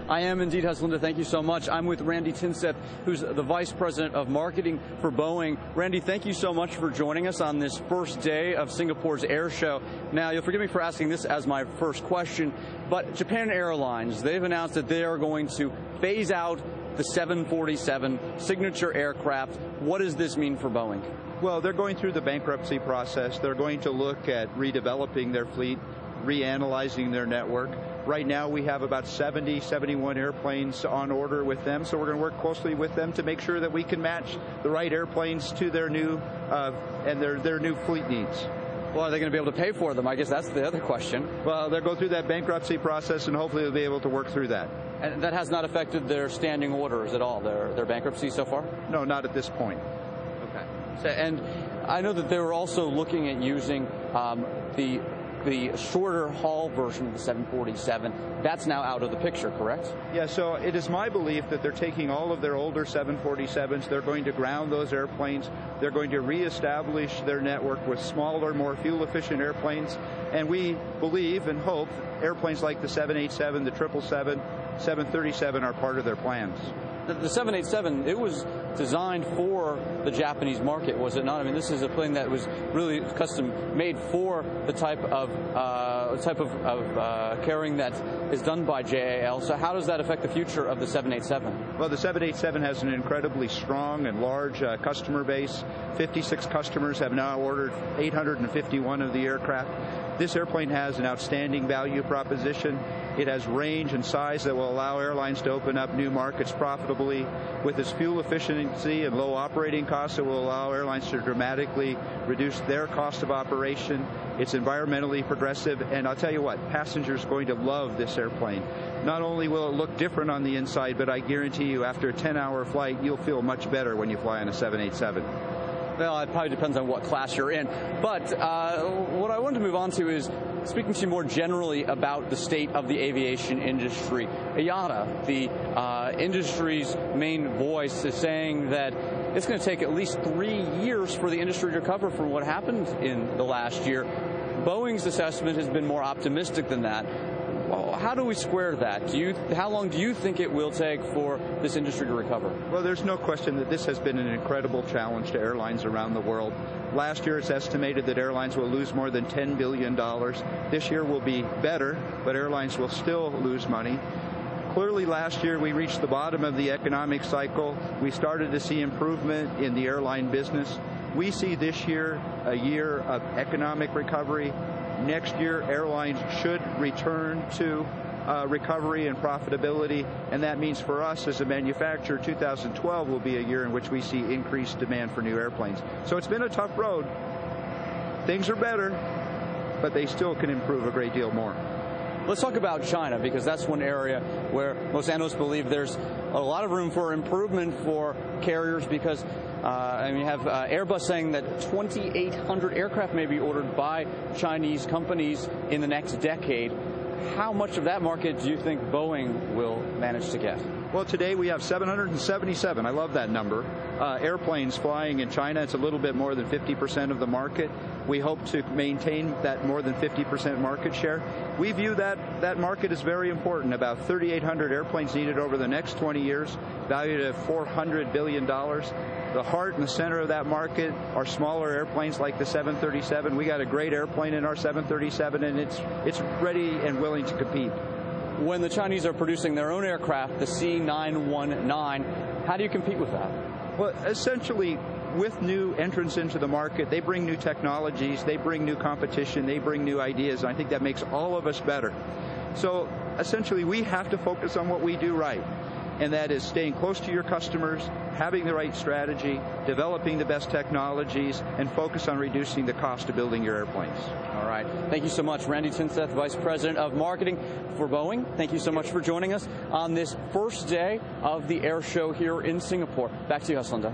I am indeed, Haslinda. Thank you so much. I'm with Randy Tinseth, who's the Vice President of Marketing for Boeing. Randy, thank you so much for joining us on this first day of Singapore's air show. Now, you'll forgive me for asking this as my first question, but Japan Airlines, they've announced that they are going to phase out the 747 signature aircraft. What does this mean for Boeing? Well, they're going through the bankruptcy process. They're going to look at redeveloping their fleet, reanalyzing their network. Right now we have about 70, 71 airplanes on order with them, so we're going to work closely with them to make sure that we can match the right airplanes to their new their new fleet needs. Well, are they going to be able to pay for them? I guess that's the other question. Well, they'll go through that bankruptcy process and hopefully they'll be able to work through that. And that has not affected their standing orders at all, their bankruptcy so far? No, not at this point. Okay. So, and I know that they were also looking at using the shorter haul version of the 747. That's now out of the picture, correct? Yeah, so it is my belief that they're taking all of their older 747s, they're going to ground those airplanes, they're going to reestablish their network with smaller, more fuel-efficient airplanes, and we believe and hope airplanes like the 787, the 777, 737 are part of their plans. The 787, it was designed for the Japanese market, was it not? I mean, this is a plane that was really custom made for the type of carrying that is done by JAL. So how does that affect the future of the 787? Well, the 787 has an incredibly strong and large customer base. 56 customers have now ordered 851 of the aircraft. This airplane has an outstanding value proposition. It has range and size that will allow airlines to open up new markets profitably. With its fuel efficiency and low operating costs, it will allow airlines to dramatically reduce their cost of operation. It's environmentally progressive, and I'll tell you what, passengers are going to love this airplane. Not only will it look different on the inside, but I guarantee you after a 10-hour flight, you'll feel much better when you fly on a 787. Well, it probably depends on what class you're in. But what I wanted to move on to is speaking to you more generally about the state of the aviation industry. IATA, the industry's main voice, is saying that it's going to take at least 3 years for the industry to recover from what happened in the last year. Boeing's assessment has been more optimistic than that. Well, how do we square that? How long do you think it will take for this industry to recover? Well, there's no question that this has been an incredible challenge to airlines around the world. Last year, it's estimated that airlines will lose more than $10 billion. This year will be better, but airlines will still lose money. Clearly, last year, we reached the bottom of the economic cycle. We started to see improvement in the airline business. We see this year a year of economic recovery. Next year, airlines should return to recovery and profitability, and that means for us as a manufacturer, 2012 will be a year in which we see increased demand for new airplanes. So it's been a tough road. Things are better, but they still can improve a great deal more. Let's talk about China, because that's one area where most analysts believe there's a lot of room for improvement for carriers, because you have Airbus saying that 2,800 aircraft may be ordered by Chinese companies in the next decade. How much of that market do you think Boeing will manage to get? Well, today we have 777, I love that number, airplanes flying in China. It's a little bit more than 50% of the market. We hope to maintain that more than 50% market share. We view that market as very important. About 3,800 airplanes needed over the next 20 years, valued at $400 billion. The heart and the center of that market are smaller airplanes like the 737. We got a great airplane in our 737, and it's ready and willing to compete. When the Chinese are producing their own aircraft, the C919, how do you compete with that? Well, essentially, with new entrants into the market, they bring new technologies, they bring new competition, they bring new ideas, and I think that makes all of us better. So essentially, we have to focus on what we do right, and that is staying close to your customers, having the right strategy, developing the best technologies, and focus on reducing the cost of building your airplanes. All right. Thank you so much, Randy Tinseth, Vice President of Marketing for Boeing. Thank you so much for joining us on this first day of the air show here in Singapore. Back to you, Haslinda.